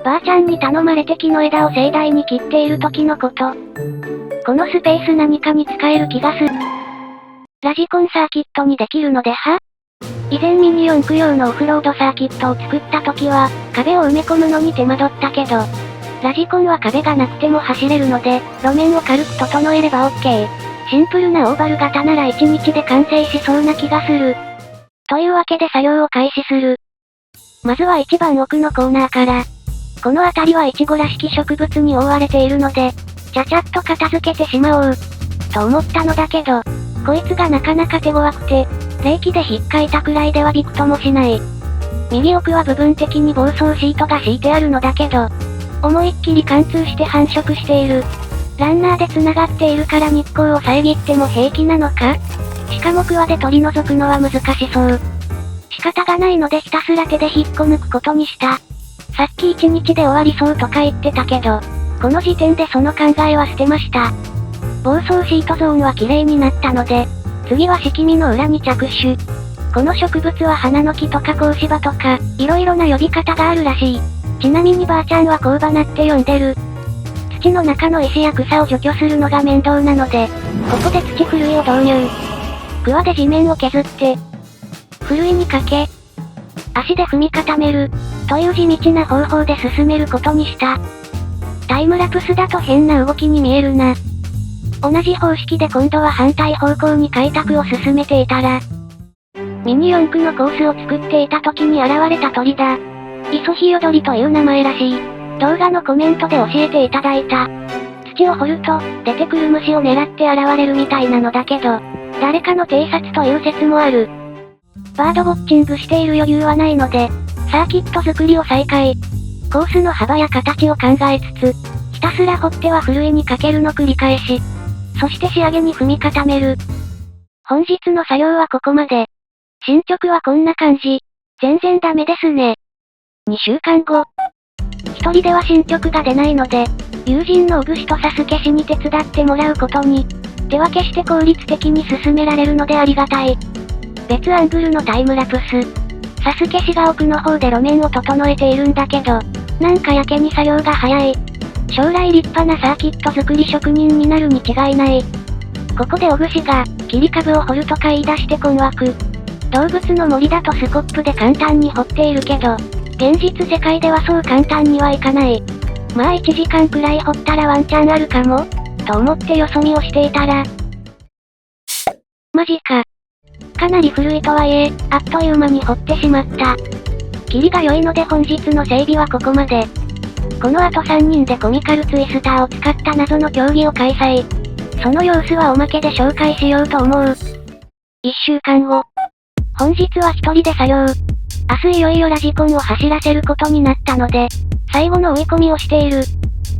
ばあちゃんに頼まれて木の枝を盛大に切っている時のこと。このスペース何かに使える気がする。ラジコンサーキットにできるのでは？以前ミニ四駆用のオフロードサーキットを作った時は、壁を埋め込むのに手間取ったけど、ラジコンは壁がなくても走れるので、路面を軽く整えれば OK。シンプルなオーバル型なら1日で完成しそうな気がする。というわけで作業を開始する。まずは一番奥のコーナーから。この辺りはイチゴらしき植物に覆われているので、ちゃちゃっと片付けてしまおう。と思ったのだけど、こいつがなかなか手強くて、冷気で引っかいたくらいではびくともしない。右奥は部分的に防草シートが敷いてあるのだけど、思いっきり貫通して繁殖している。ランナーで繋がっているから日光を遮っても平気なのか？しかもクワで取り除くのは難しそう。仕方がないのでひたすら手で引っこ抜くことにした。さっき1日で終わりそうとか言ってたけど、この時点でその考えは捨てました。防草シートゾーンは綺麗になったので、次は敷身の裏に着手。この植物は花の木とか格子葉とか、色々な呼び方があるらしい。ちなみにばあちゃんは香花って呼んでる。土の中の石や草を除去するのが面倒なので、ここで土ふるいを導入。クワで地面を削って、ふるいにかけ、足で踏み固める、という地道な方法で進めることにした。タイムラプスだと変な動きに見えるな。同じ方式で今度は反対方向に開拓を進めていたら、ミニ四駆のコースを作っていた時に現れた鳥だ。イソヒヨドリという名前らしい。動画のコメントで教えていただいた。土を掘ると、出てくる虫を狙って現れるみたいなのだけど、誰かの偵察という説もある。バードウォッチングしている余裕はないので、サーキット作りを再開。コースの幅や形を考えつつ、ひたすら掘ってはふるいにかけるの繰り返し。そして仕上げに踏み固める。本日の作業はここまで。進捗はこんな感じ。全然ダメですね。2週間後。一人では進捗が出ないので、友人のオグシとサスケ氏に手伝ってもらうことに、手分けして効率的に進められるのでありがたい。別アングルのタイムラプス。サスケ氏が奥の方で路面を整えているんだけど、なんかやけに作業が早い。将来立派なサーキット作り職人になるに違いない。ここでオグシが、切り株を掘るとか言い出して困惑。動物の森だとスコップで簡単に掘っているけど、現実世界ではそう簡単にはいかない。まあ1時間くらい掘ったらワンチャンあるかもと思ってよそ見をしていたら。マジか。かなり古いとはいえ、あっという間に掘ってしまった。キリが良いので本日の整備はここまで。この後3人でコミカルツイスターを使った謎の競技を開催。その様子はおまけで紹介しようと思う。1週間後。本日は一人で作業。明日いよいよラジコンを走らせることになったので、最後の追い込みをしている。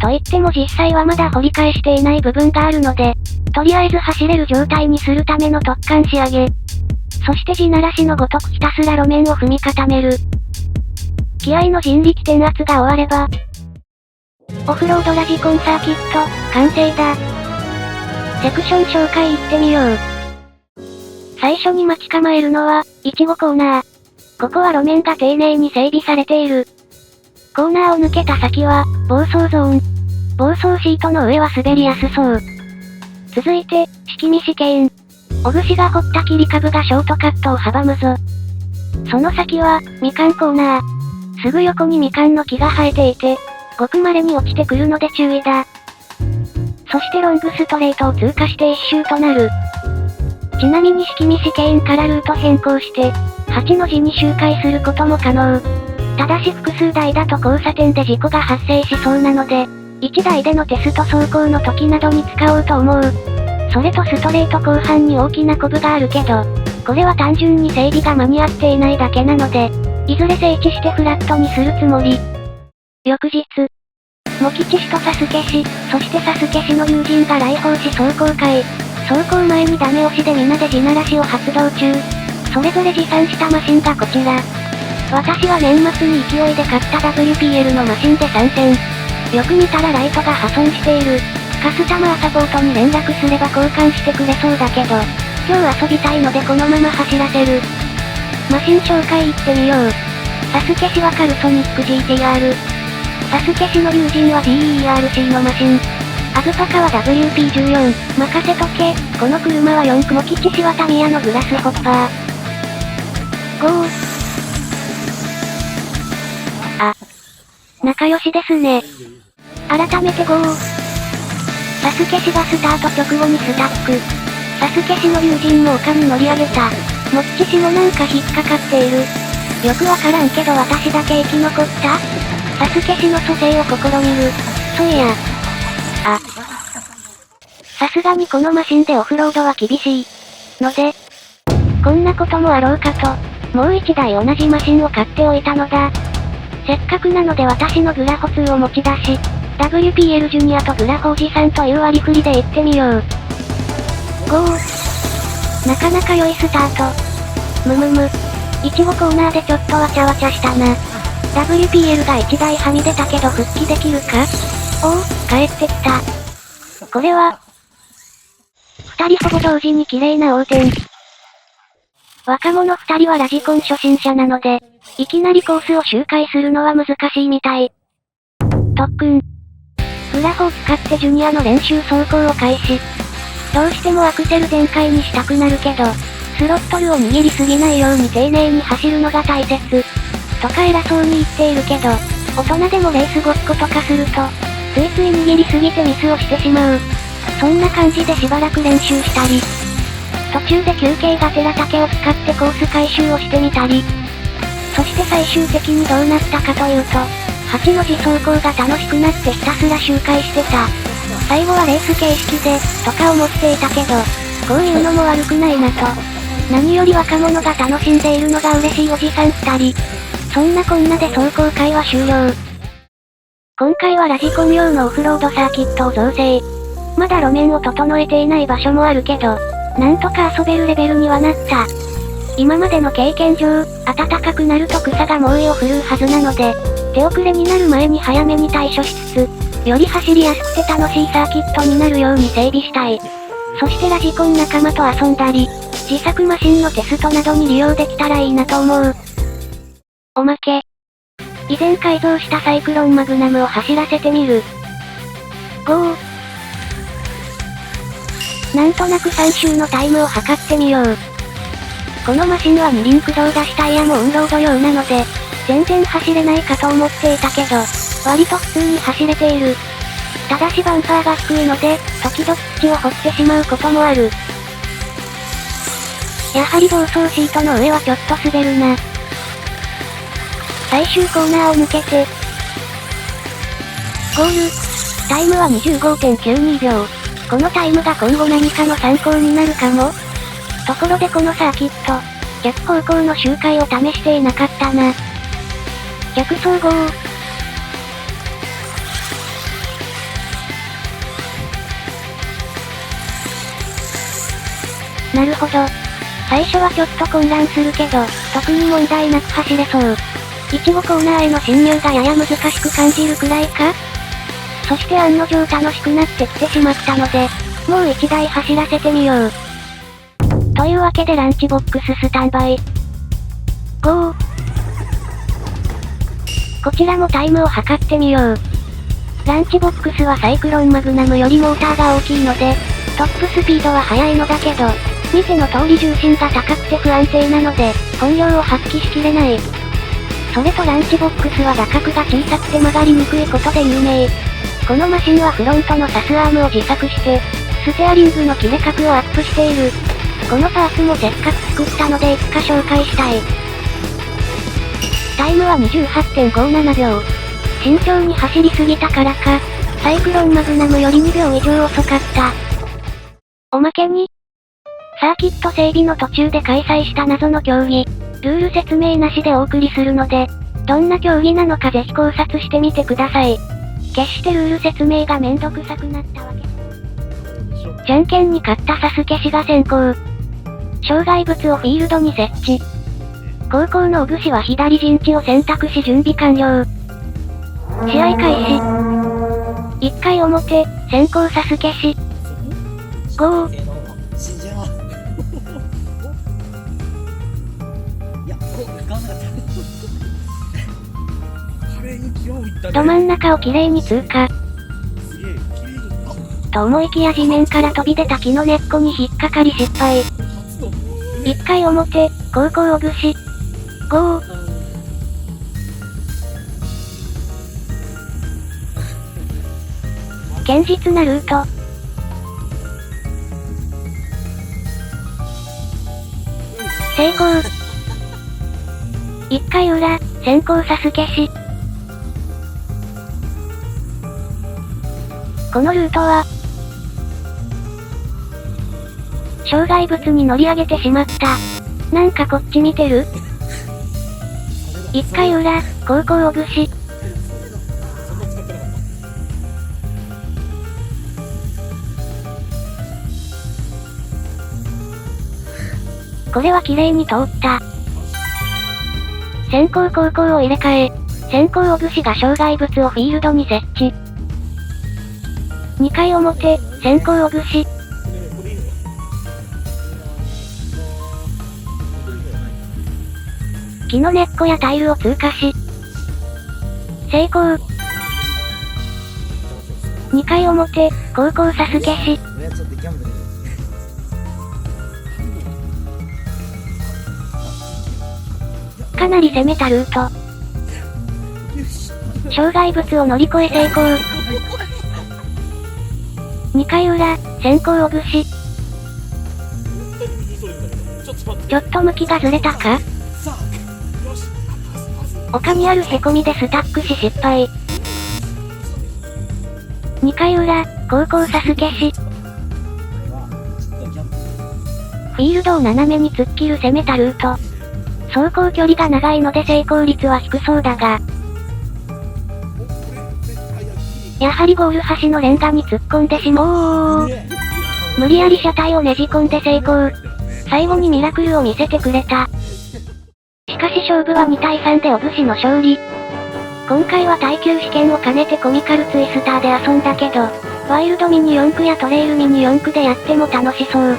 と言っても実際はまだ掘り返していない部分があるので、とりあえず走れる状態にするための突貫仕上げ。そして地ならしのごとくひたすら路面を踏み固める。気合の人力転圧が終われば、オフロードラジコンサーキット、完成だ。セクション紹介行ってみよう。最初に待ち構えるのは、イチゴコーナー。ここは路面が丁寧に整備されている。コーナーを抜けた先は、暴走ゾーン。暴走シートの上は滑りやすそう。続いて、敷見試験。オグシが掘った切り株がショートカットを阻むぞ。その先は、みかんコーナー。すぐ横にみかんの木が生えていて、ごく稀に落ちてくるので注意だ。そしてロングストレートを通過して一周となる。ちなみに敷見試験からルート変更して、8の字に周回することも可能。ただし複数台だと交差点で事故が発生しそうなので、1台でのテスト走行の時などに使おうと思う。それとストレート後半に大きなコブがあるけど、これは単純に整備が間に合っていないだけなので、いずれ整地してフラットにするつもり。翌日、モキチ氏とサスケ氏、そしてサスケ氏の友人が来訪し走行会。走行前にダメ押しで皆で地ならしを発動中。それぞれ持参したマシンがこちら。私は年末に勢いで買った WPL のマシンで参戦。よく見たらライトが破損している。カスタマーサポートに連絡すれば交換してくれそうだけど、今日遊びたいのでこのまま走らせる。マシン紹介行ってみよう。サスケ氏はカルソニック GTR。サスケ氏の友人は GERC のマシン。アズパカは WP14、任せとけ、この車は4雲吉柴田宮のグラスホッパー。ゴー。あ。仲良しですね。改めてゴー。サスケ氏がスタート直後にスタック。サスケ氏の友人も丘に乗り上げた。モッチ氏もなんか引っかかっている。よくわからんけど私だけ生き残った？サスケ氏の蘇生を試みる。そういや。あ。さすがにこのマシンでオフロードは厳しい。ので、こんなこともあろうかと、もう一台同じマシンを買っておいたのだ。せっかくなので私のグラホ2を持ち出し、WPL ジュニアとグラホおじさんという割り振りで行ってみよう。ゴー。なかなか良いスタート。むむむ。いちごコーナーでちょっとわちゃわちゃしたな。WPL が1台はみ出たけど復帰できるか？おお、帰ってきた。これは、二人ほぼ同時に綺麗な横転。若者二人はラジコン初心者なので、いきなりコースを周回するのは難しいみたい。特訓。グラホを使ってジュニアの練習走行を開始。どうしてもアクセル全開にしたくなるけど、スロットルを握りすぎないように丁寧に走るのが大切。とか偉そうに言っているけど、大人でもレースごっことかすると、ついつい握りすぎてミスをしてしまう。そんな感じでしばらく練習したり、途中で休憩がてら竹を使ってコース回収をしてみたり、そして最終的にどうなったかというと、8の自走行が楽しくなってひたすら周回してた。最後はレース形式で、とか思っていたけど、こういうのも悪くないなと。何より若者が楽しんでいるのが嬉しいおじさん2人。そんなこんなで走行会は終了。今回はラジコン用のオフロードサーキットを造成。まだ路面を整えていない場所もあるけど、なんとか遊べるレベルにはなった。今までの経験上、暖かくなると草が猛威を振るうはずなので、手遅れになる前に早めに対処しつつ、より走りやすくて楽しいサーキットになるように整備したい。そしてラジコン仲間と遊んだり、自作マシンのテストなどに利用できたらいいなと思う。おまけ。以前改造したサイクロンマグナムを走らせてみる。ゴー。なんとなく3周のタイムを測ってみよう。このマシンは二輪駆動出しタイヤもオンロード用なので、全然走れないかと思っていたけど、割と普通に走れている。ただしバンパーが低いので、時々土を掘ってしまうこともある。やはり暴走シートの上はちょっと滑るな。最終コーナーを抜けて、ゴール。タイムは 25.92 秒。このタイムが今後何かの参考になるかも。ところでこのサーキット、逆方向の周回を試していなかったな。逆走ゴー。なるほど。最初はちょっと混乱するけど、特に問題なく走れそう。いちごコーナーへの進入がやや難しく感じるくらいか？そして案の定楽しくなってきてしまったので、もう一台走らせてみよう。というわけでランチボックススタンバイ。ゴー。こちらもタイムを測ってみよう。ランチボックスはサイクロンマグナムよりモーターが大きいので、トップスピードは速いのだけど、見ての通り重心が高くて不安定なので、本領を発揮しきれない。それとランチボックスは打角が小さくて曲がりにくいことで有名。このマシンはフロントのサスアームを自作して、ステアリングの切れ角をアップしている。このパーツもせっかく作ったのでいつか紹介したい。タイムは 28.57 秒。慎重に走りすぎたからか、サイクロンマグナムより2秒以上遅かった。おまけに、サーキット整備の途中で開催した謎の競技、ルール説明なしでお送りするので、どんな競技なのかぜひ考察してみてください。決してルール説明がめんどくさくなったわけ。じゃんけんに勝ったサスケ氏が先行。障害物をフィールドに設置。後攻のオグ氏は左陣地を選択し準備完了。試合開始。1回表、先行サスケ氏。ゴー。いや、こう、使わなかった。華麗に極ど真ん中をきれいに通過。と思いきや地面から飛び出た木の根っこに引っかかり失敗。1回表、高校小串。ゴー。堅実なルート。成功。1回裏、先行サスケし。このルートは、障害物に乗り上げてしまった。なんかこっち見てる？1回裏、高校小串。これは綺麗に通った。先行後攻を入れ替え、先行小串が障害物をフィールドに設置。2回表、先行小串。木の根っこやタイルを通過し、成功。2回表、高校サスケし。かなり攻めたルート。障害物を乗り越え成功。2回裏、先行小串。ちょっと向きがずれたか？丘にある凹みでスタックし失敗。2回裏、高校サスケし。フィールドを斜めに突っ切る攻めたルート。走行距離が長いので成功率は低そうだが。やはりゴール端のレンガに突っ込んでしまう。無理やり車体をねじ込んで成功。最後にミラクルを見せてくれた。しかし勝負は2対3で小串の勝利。今回は耐久試験を兼ねてコミカルツイスターで遊んだけど、ワイルドミニ四駆やトレイルミニ四駆でやっても楽しそう。